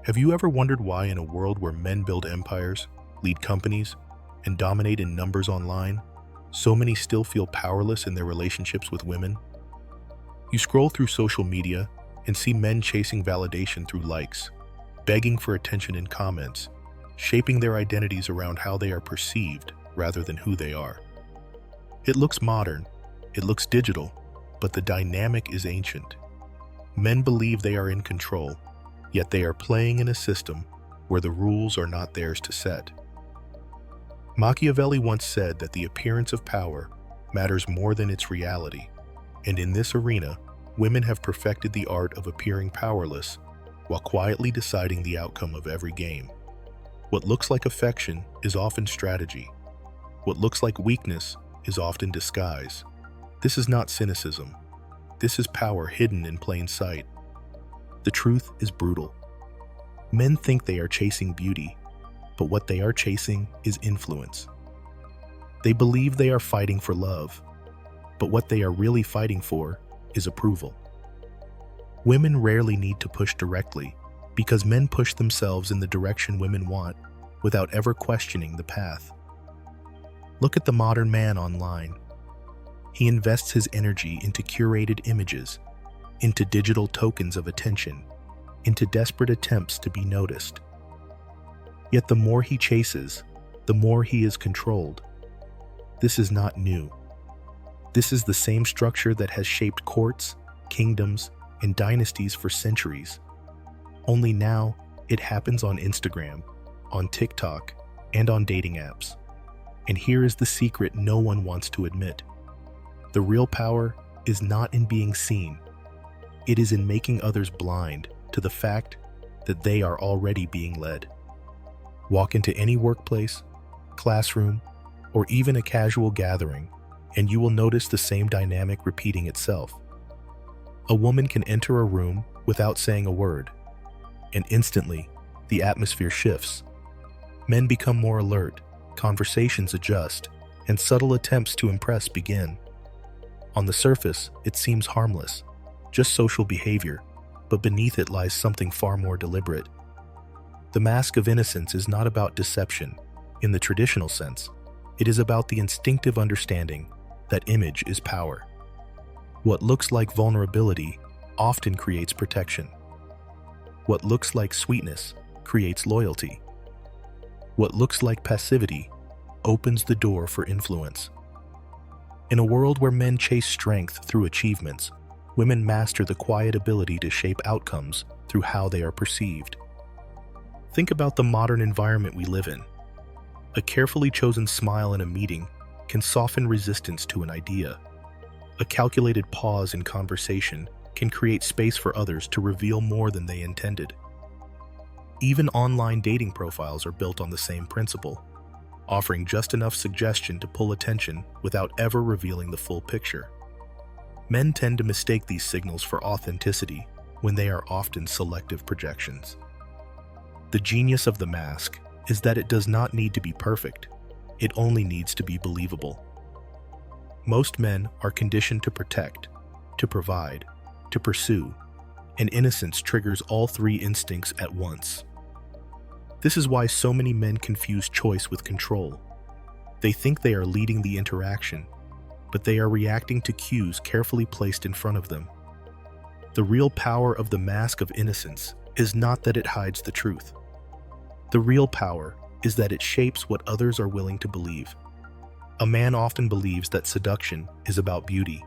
Have you ever wondered why in a world where men build empires, lead companies, and dominate in numbers online, so many still feel powerless in their relationships with women? You scroll through social media and see men chasing validation through likes, begging for attention in comments, shaping their identities around how they are perceived rather than who they are. It looks modern, it looks digital, but the dynamic is ancient. Men believe they are in control, yet they are playing in a system where the rules are not theirs to set. Machiavelli once said that the appearance of power matters more than its reality, and in this arena, women have perfected the art of appearing powerless while quietly deciding the outcome of every game. What looks like affection is often strategy. What looks like weakness is often disguise. This is not cynicism. This is power hidden in plain sight. The truth is brutal. Men think they are chasing beauty, but what they are chasing is influence. They believe they are fighting for love, but what they are really fighting for is approval. Women rarely need to push directly because men push themselves in the direction women want without ever questioning the path. Look at the modern man online. He invests his energy into curated images, into digital tokens of attention, into desperate attempts to be noticed. Yet the more he chases, the more he is controlled. This is not new. This is the same structure that has shaped courts, kingdoms, and dynasties for centuries. Only now, it happens on Instagram, on TikTok, and on dating apps. And here is the secret no one wants to admit. The real power is not in being seen. It is in making others blind to the fact that they are already being led. Walk into any workplace, classroom, or even a casual gathering, and you will notice the same dynamic repeating itself. A woman can enter a room without saying a word, and instantly, the atmosphere shifts. Men become more alert, conversations adjust, and subtle attempts to impress begin. On the surface, it seems harmless, just social behavior, but beneath it lies something far more deliberate. The mask of innocence is not about deception, in the traditional sense. It is about the instinctive understanding that image is power. What looks like vulnerability often creates protection. What looks like sweetness creates loyalty. What looks like passivity opens the door for influence. In a world where men chase strength through achievements, women master the quiet ability to shape outcomes through how they are perceived. Think about the modern environment we live in. A carefully chosen smile in a meeting can soften resistance to an idea. A calculated pause in conversation can create space for others to reveal more than they intended. Even online dating profiles are built on the same principle, offering just enough suggestion to pull attention without ever revealing the full picture. Men tend to mistake these signals for authenticity when they are often selective projections. The genius of the mask is that it does not need to be perfect. It only needs to be believable. Most men are conditioned to protect, to provide, to pursue, and innocence triggers all three instincts at once. This is why so many men confuse choice with control. They think they are leading the interaction, but they are reacting to cues carefully placed in front of them. The real power of the mask of innocence is not that it hides the truth. The real power is that it shapes what others are willing to believe. A man often believes that seduction is about beauty,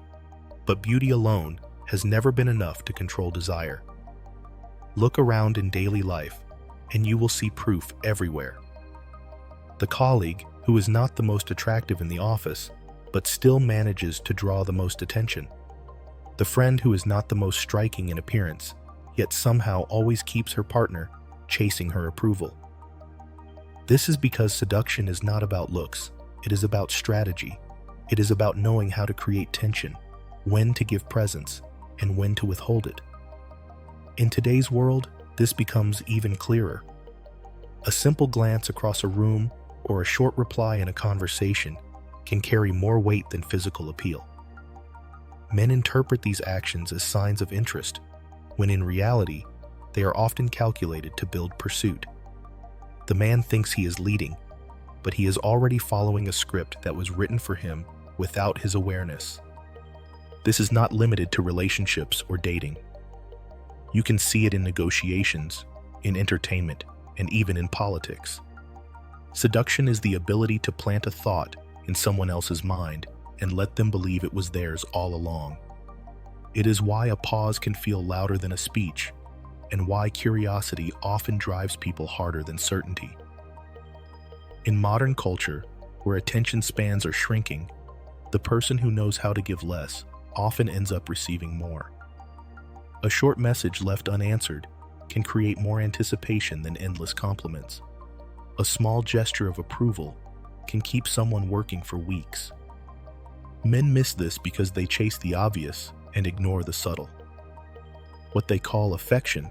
but beauty alone has never been enough to control desire. Look around in daily life, and you will see proof everywhere. The colleague who is not the most attractive in the office, but still manages to draw the most attention. The friend who is not the most striking in appearance, yet somehow always keeps her partner chasing her approval. This is because seduction is not about looks. It is about strategy. It is about knowing how to create tension, when to give presence, and when to withhold it. In today's world, this becomes even clearer. A simple glance across a room or a short reply in a conversation can carry more weight than physical appeal. Men interpret these actions as signs of interest, when in reality, They are often calculated to build pursuit. The man thinks he is leading, but he is already following a script that was written for him without his awareness. This is not limited to relationships or dating. You can see it in negotiations, in entertainment, and even in politics. Seduction is the ability to plant a thought in someone else's mind and let them believe it was theirs all along. It is why a pause can feel louder than a speech, and why curiosity often drives people harder than certainty. In modern culture, where attention spans are shrinking, the person who knows how to give less often ends up receiving more. A short message left unanswered can create more anticipation than endless compliments. A small gesture of approval can keep someone working for weeks. Men miss this because they chase the obvious and ignore the subtle. What they call affection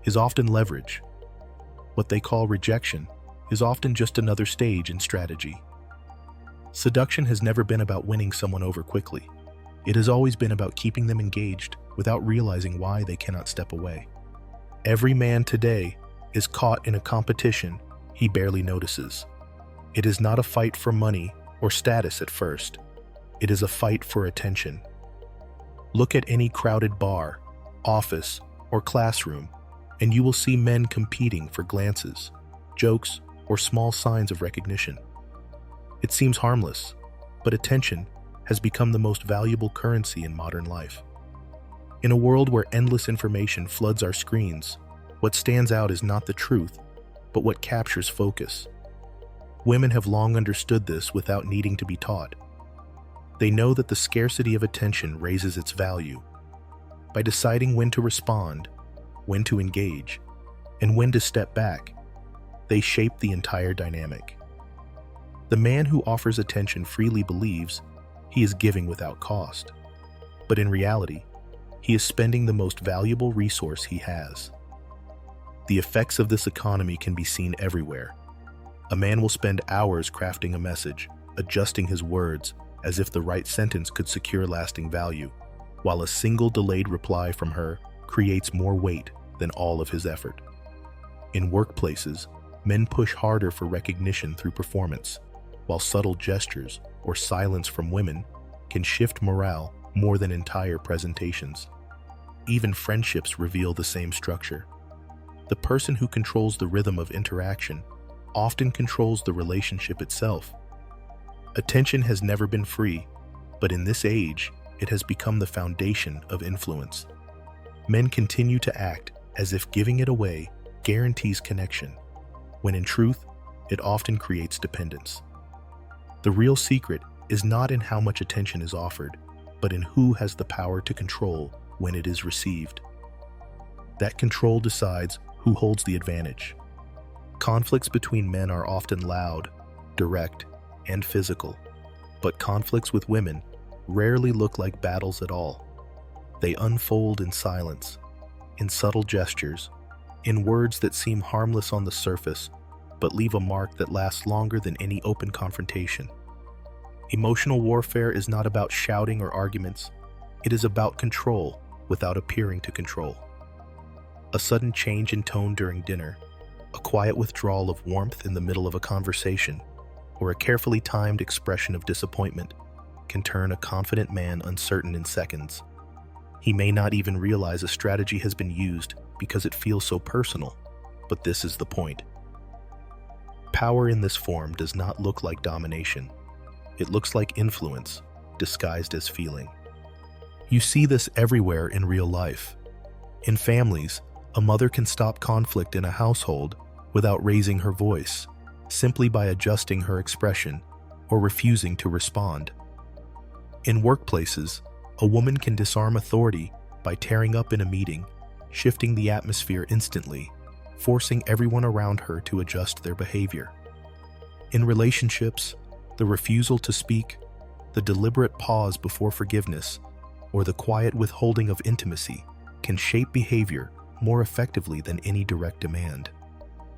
is often leverage. What they call rejection is often just another stage in strategy. Seduction has never been about winning someone over quickly. It has always been about keeping them engaged without realizing why they cannot step away. Every man today is caught in a competition he barely notices. It is not a fight for money or status at first. It is a fight for attention. Look at any crowded bar, office, or classroom, and you will see men competing for glances, jokes, or small signs of recognition. It seems harmless, but attention has become the most valuable currency in modern life. In a world where endless information floods our screens, what stands out is not the truth, but what captures focus. Women have long understood this without needing to be taught. They know that the scarcity of attention raises its value. By deciding when to respond, when to engage, and when to step back, they shape the entire dynamic. The man who offers attention freely believes he is giving without cost, but in reality, he is spending the most valuable resource he has. The effects of this economy can be seen everywhere. A man will spend hours crafting a message, adjusting his words as if the right sentence could secure lasting value, while a single delayed reply from her creates more weight than all of his effort. In workplaces, men push harder for recognition through performance, while subtle gestures or silence from women can shift morale more than entire presentations. Even friendships reveal the same structure. The person who controls the rhythm of interaction often controls the relationship itself. Attention has never been free, but in this age, it has become the foundation of influence. Men continue to act as if giving it away guarantees connection, when in truth, it often creates dependence. The real secret is not in how much attention is offered, but in who has the power to control when it is received. That control decides who holds the advantage. Conflicts between men are often loud, direct, and physical, but conflicts with women rarely look like battles at all. They unfold in silence, in subtle gestures, in words that seem harmless on the surface, but leave a mark that lasts longer than any open confrontation. Emotional warfare is not about shouting or arguments. It is about control without appearing to control. A sudden change in tone during dinner, a quiet withdrawal of warmth in the middle of a conversation, or a carefully timed expression of disappointment can turn a confident man uncertain in seconds. He may not even realize a strategy has been used because it feels so personal, but this is the point. Power in this form does not look like domination. It looks like influence, disguised as feeling. You see this everywhere in real life. In families, a mother can stop conflict in a household without raising her voice, simply by adjusting her expression or refusing to respond. In workplaces, a woman can disarm authority by tearing up in a meeting, shifting the atmosphere instantly, forcing everyone around her to adjust their behavior. In relationships, the refusal to speak, the deliberate pause before forgiveness, or the quiet withholding of intimacy can shape behavior more effectively than any direct demand.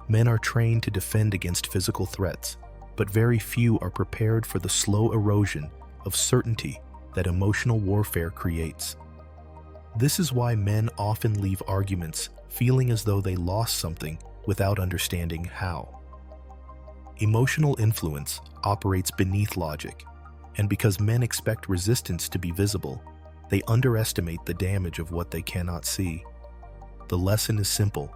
Men are trained to defend against physical threats, but very few are prepared for the slow erosion of certainty that emotional warfare creates. This is why men often leave arguments feeling as though they lost something without understanding how. Emotional influence operates beneath logic, and because men expect resistance to be visible, they underestimate the damage of what they cannot see. The lesson is simple.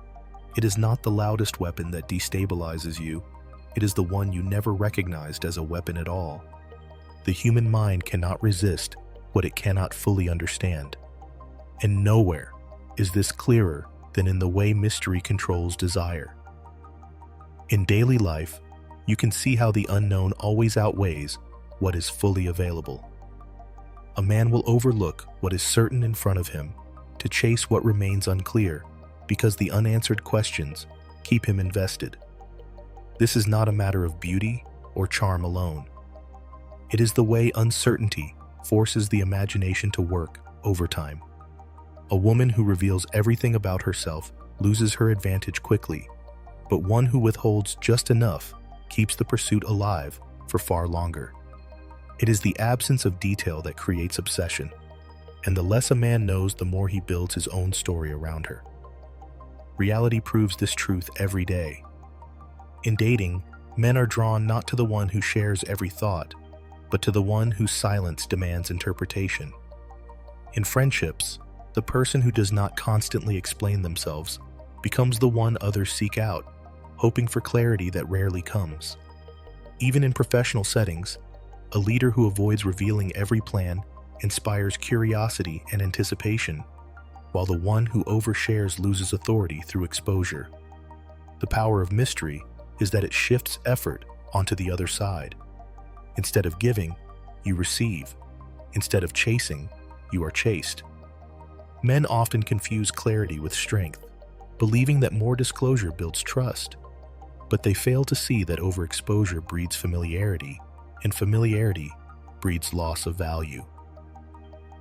It is not the loudest weapon that destabilizes you. It is the one you never recognized as a weapon at all. The human mind cannot resist what it cannot fully understand. And nowhere is this clearer than in the way mystery controls desire. In daily life, you can see how the unknown always outweighs what is fully available. A man will overlook what is certain in front of him to chase what remains unclear because the unanswered questions keep him invested. This is not a matter of beauty or charm alone. It is the way uncertainty forces the imagination to work overtime. A woman who reveals everything about herself loses her advantage quickly, but one who withholds just enough keeps the pursuit alive for far longer. It is the absence of detail that creates obsession, and the less a man knows, the more he builds his own story around her. Reality proves this truth every day. In dating, men are drawn not to the one who shares every thought, but to the one whose silence demands interpretation. In friendships, the person who does not constantly explain themselves becomes the one others seek out, hoping for clarity that rarely comes. Even in professional settings, a leader who avoids revealing every plan inspires curiosity and anticipation, while the one who overshares loses authority through exposure. The power of mystery is that it shifts effort onto the other side. Instead of giving, you receive. Instead of chasing, you are chased. Men often confuse clarity with strength, believing that more disclosure builds trust. But they fail to see that overexposure breeds familiarity, and familiarity breeds loss of value.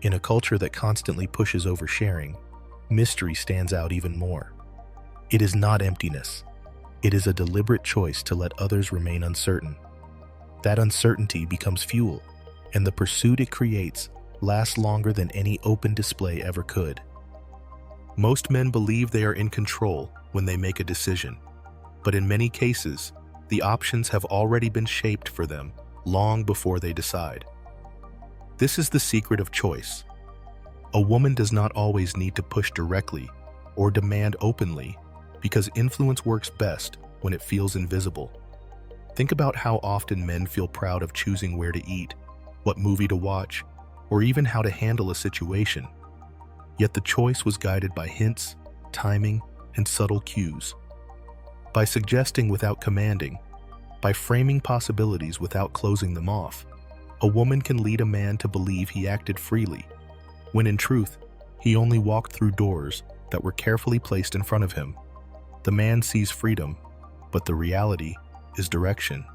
In a culture that constantly pushes oversharing, mystery stands out even more. It is not emptiness. It is a deliberate choice to let others remain uncertain. That uncertainty becomes fuel, and the pursuit it creates lasts longer than any open display ever could. Most men believe they are in control when they make a decision, but in many cases, the options have already been shaped for them long before they decide. This is the secret of choice. A woman does not always need to push directly or demand openly, because influence works best when it feels invisible. Think about how often men feel proud of choosing where to eat, what movie to watch, or even how to handle a situation. Yet the choice was guided by hints, timing, and subtle cues. By suggesting without commanding, by framing possibilities without closing them off, a woman can lead a man to believe he acted freely, when in truth, he only walked through doors that were carefully placed in front of him. The man sees freedom, but the reality is direction.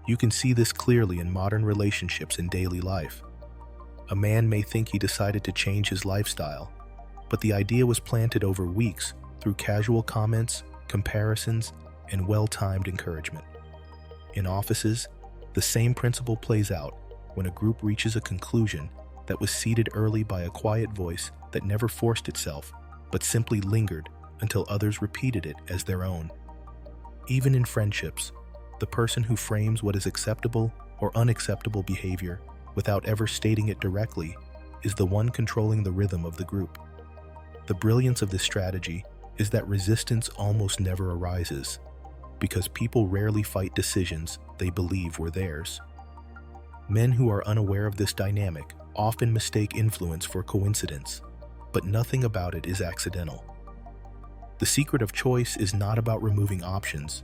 You can see this clearly in modern relationships and daily life. A man may think he decided to change his lifestyle, but the idea was planted over weeks through casual comments, comparisons, and well-timed encouragement. In offices, the same principle plays out when a group reaches a conclusion that was seeded early by a quiet voice that never forced itself, but simply lingered until others repeated it as their own. Even in friendships, the person who frames what is acceptable or unacceptable behavior without ever stating it directly is the one controlling the rhythm of the group. The brilliance of this strategy is that resistance almost never arises, because people rarely fight decisions they believe were theirs. Men who are unaware of this dynamic often mistake influence for coincidence, but nothing about it is accidental. The secret of choice is not about removing options.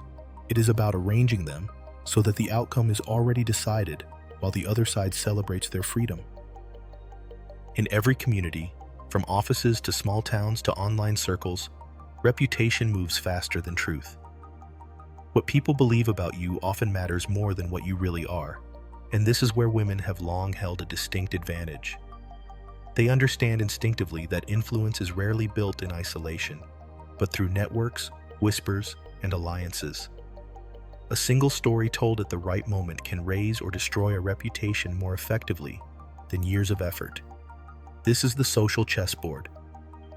It is about arranging them so that the outcome is already decided while the other side celebrates their freedom. In every community, from offices to small towns to online circles, reputation moves faster than truth. What people believe about you often matters more than what you really are, and this is where women have long held a distinct advantage. They understand instinctively that influence is rarely built in isolation, but through networks, whispers, and alliances. A single story told at the right moment can raise or destroy a reputation more effectively than years of effort. This is the social chessboard,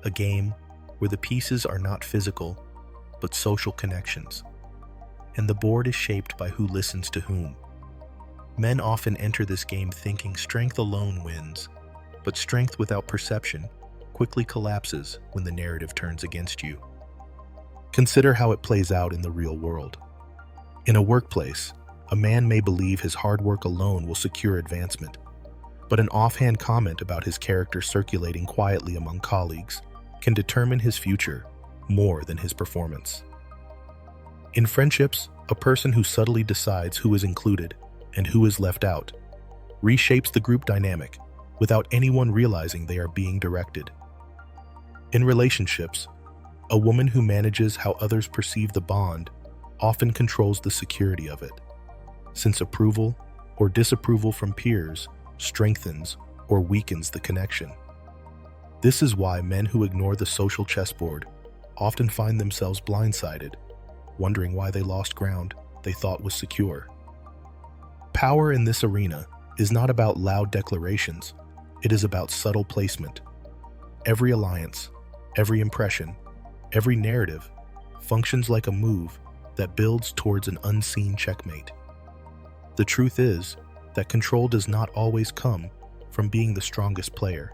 a game where the pieces are not physical, but social connections, and the board is shaped by who listens to whom. Men often enter this game thinking strength alone wins, but strength without perception quickly collapses when the narrative turns against you. Consider how it plays out in the real world. In a workplace, a man may believe his hard work alone will secure advancement, but an offhand comment about his character circulating quietly among colleagues can determine his future more than his performance. In friendships, a person who subtly decides who is included and who is left out reshapes the group dynamic without anyone realizing they are being directed. In relationships, a woman who manages how others perceive the bond often controls the security of it, since approval or disapproval from peers strengthens or weakens the connection. This is why men who ignore the social chessboard often find themselves blindsided, wondering why they lost ground they thought was secure. Power in this arena is not about loud declarations, it is about subtle placement. Every alliance, every impression, every narrative functions like a move that builds towards an unseen checkmate. The truth is that control does not always come from being the strongest player.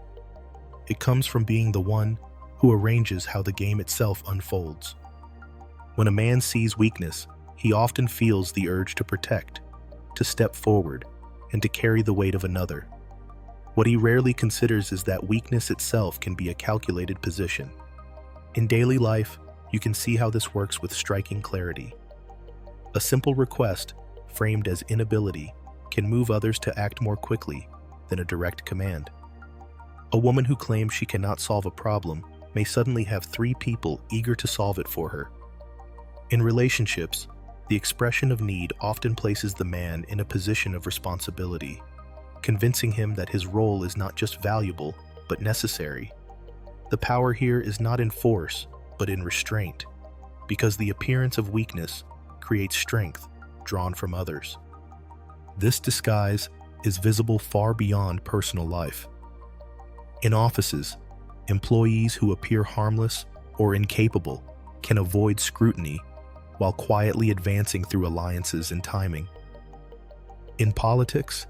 It comes from being the one who arranges how the game itself unfolds. When a man sees weakness, he often feels the urge to protect, to step forward, and to carry the weight of another. What he rarely considers is that weakness itself can be a calculated position. In daily life, you can see how this works with striking clarity. A simple request, framed as inability, can move others to act more quickly than a direct command. A woman who claims she cannot solve a problem may suddenly have 3 people eager to solve it for her. In relationships, the expression of need often places the man in a position of responsibility, convincing him that his role is not just valuable, but necessary. The power here is not in force, but in restraint, because the appearance of weakness creates strength drawn from others. This disguise is visible far beyond personal life. In offices, employees who appear harmless or incapable can avoid scrutiny while quietly advancing through alliances and timing. In politics,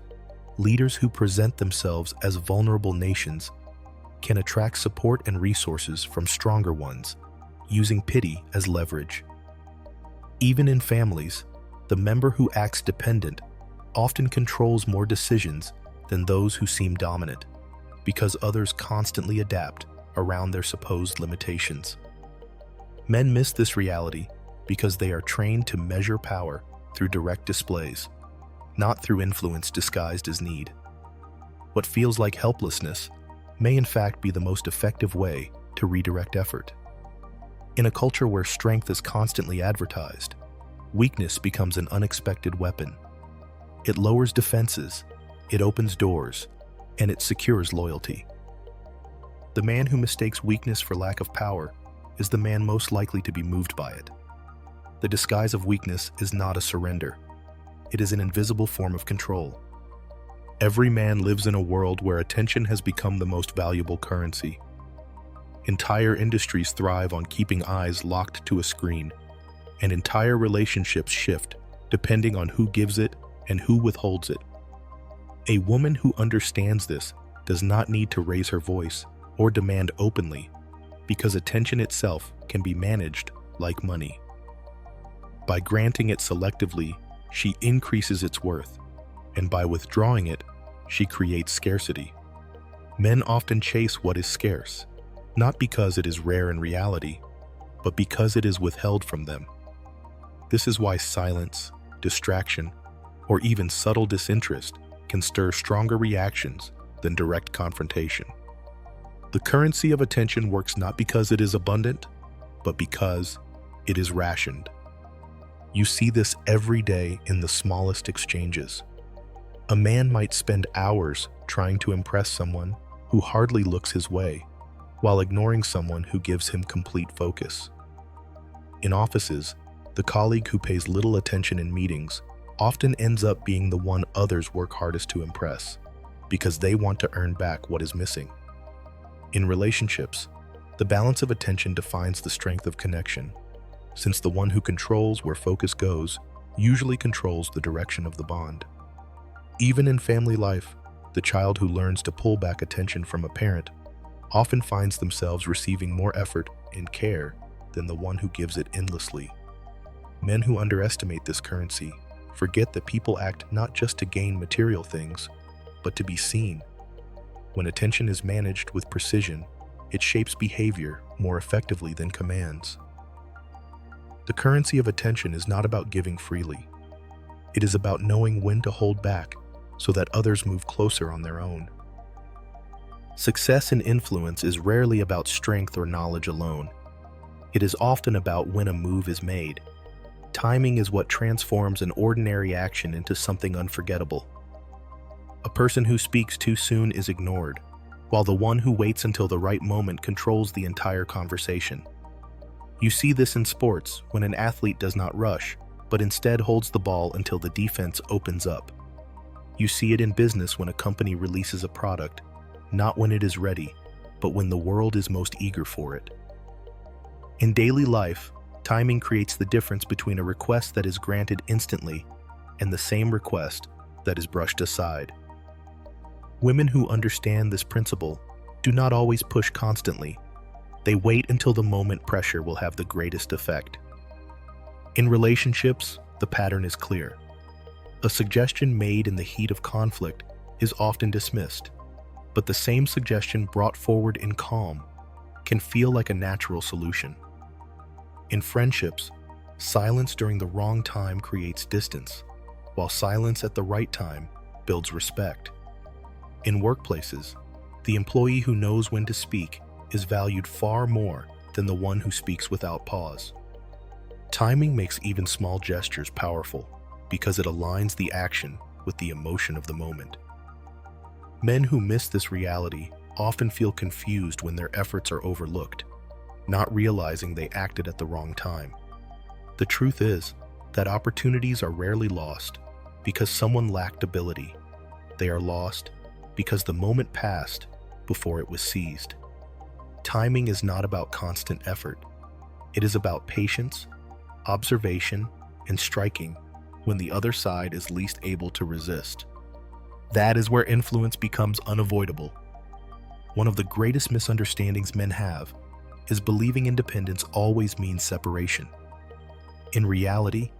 leaders who present themselves as vulnerable nations can attract support and resources from stronger ones, using pity as leverage. Even in families, the member who acts dependent often controls more decisions than those who seem dominant, because others constantly adapt around their supposed limitations. Men miss this reality because they are trained to measure power through direct displays, not through influence disguised as need. What feels like helplessness may in fact be the most effective way to redirect effort. In a culture where strength is constantly advertised, weakness becomes an unexpected weapon. It lowers defenses, it opens doors, and it secures loyalty. The man who mistakes weakness for lack of power is the man most likely to be moved by it. The disguise of weakness is not a surrender. It is an invisible form of control. Every man lives in a world where attention has become the most valuable currency. Entire industries thrive on keeping eyes locked to a screen, and entire relationships shift depending on who gives it and who withholds it. A woman who understands this does not need to raise her voice or demand openly, because attention itself can be managed like money. By granting it selectively, she increases its worth, and by withdrawing it, she creates scarcity. Men often chase what is scarce, not because it is rare in reality, but because it is withheld from them. This is why silence, distraction, or even subtle disinterest can stir stronger reactions than direct confrontation. The currency of attention works not because it is abundant, but because it is rationed. You see this every day in the smallest exchanges. A man might spend hours trying to impress someone who hardly looks his way, while ignoring someone who gives him complete focus. In offices, the colleague who pays little attention in meetings often ends up being the one others work hardest to impress, because they want to earn back what is missing. In relationships, the balance of attention defines the strength of connection, since the one who controls where focus goes usually controls the direction of the bond. Even in family life, the child who learns to pull back attention from a parent often finds themselves receiving more effort and care than the one who gives it endlessly. Men who underestimate this currency forget that people act not just to gain material things, but to be seen. When attention is managed with precision, it shapes behavior more effectively than commands. The currency of attention is not about giving freely. It is about knowing when to hold back so that others move closer on their own. Success and influence is rarely about strength or knowledge alone. It is often about when a move is made. Timing is what transforms an ordinary action into something unforgettable. A person who speaks too soon is ignored, while the one who waits until the right moment controls the entire conversation. You see this in sports when an athlete does not rush, but instead holds the ball until the defense opens up. You see it in business when a company releases a product, not when it is ready, but when the world is most eager for it. In daily life, timing creates the difference between a request that is granted instantly and the same request that is brushed aside. Women who understand this principle do not always push constantly. They wait until the moment pressure will have the greatest effect. In relationships, the pattern is clear. A suggestion made in the heat of conflict is often dismissed, but the same suggestion brought forward in calm can feel like a natural solution. In friendships, silence during the wrong time creates distance, while silence at the right time builds respect. In workplaces, the employee who knows when to speak is valued far more than the one who speaks without pause. Timing makes even small gestures powerful because it aligns the action with the emotion of the moment. Men who miss this reality often feel confused when their efforts are overlooked, not realizing they acted at the wrong time. The truth is that opportunities are rarely lost because someone lacked ability. They are lost because the moment passed before it was seized. Timing is not about constant effort. It is about patience, observation, and striking when the other side is least able to resist. That is where influence becomes unavoidable. One of the greatest misunderstandings men have is believing independence always means separation. In reality,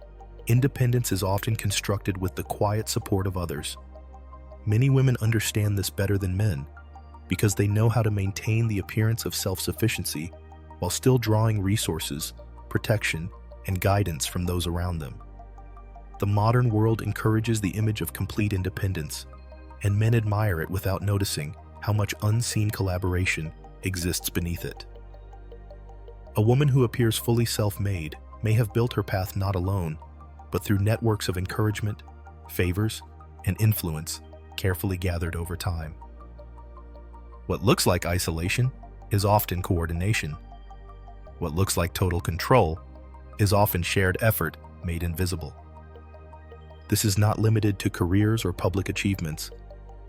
independence is often constructed with the quiet support of others. Many women understand this better than men because they know how to maintain the appearance of self-sufficiency while still drawing resources, protection, and guidance from those around them. The modern world encourages the image of complete independence, and men admire it without noticing how much unseen collaboration exists beneath it. A woman who appears fully self-made may have built her path not alone, but through networks of encouragement, favors, and influence carefully gathered over time. What looks like isolation is often coordination. What looks like total control is often shared effort made invisible. This is not limited to careers or public achievements.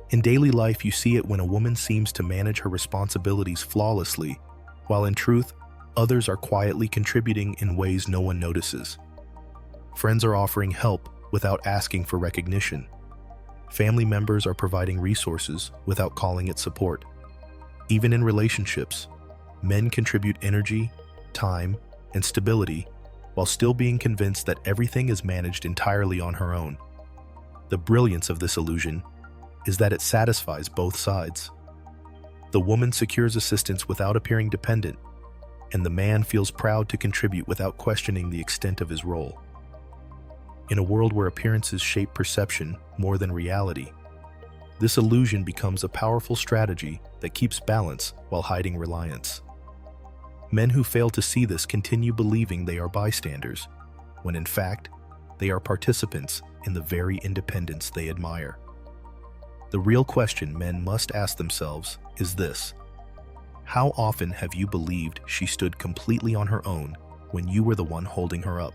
In daily life, you see it when a woman seems to manage her responsibilities flawlessly, while in truth, others are quietly contributing in ways no one notices. Friends are offering help without asking for recognition. Family members are providing resources without calling it support. Even in relationships, men contribute energy, time, and stability while still being convinced that everything is managed entirely on her own. The brilliance of this illusion is that it satisfies both sides. The woman secures assistance without appearing dependent, and the man feels proud to contribute without questioning the extent of his role. In a world where appearances shape perception more than reality, this illusion becomes a powerful strategy that keeps balance while hiding reliance. Men who fail to see this continue believing they are bystanders, when in fact, they are participants in the very independence they admire. The real question men must ask themselves is this: how often have you believed she stood completely on her own when you were the one holding her up?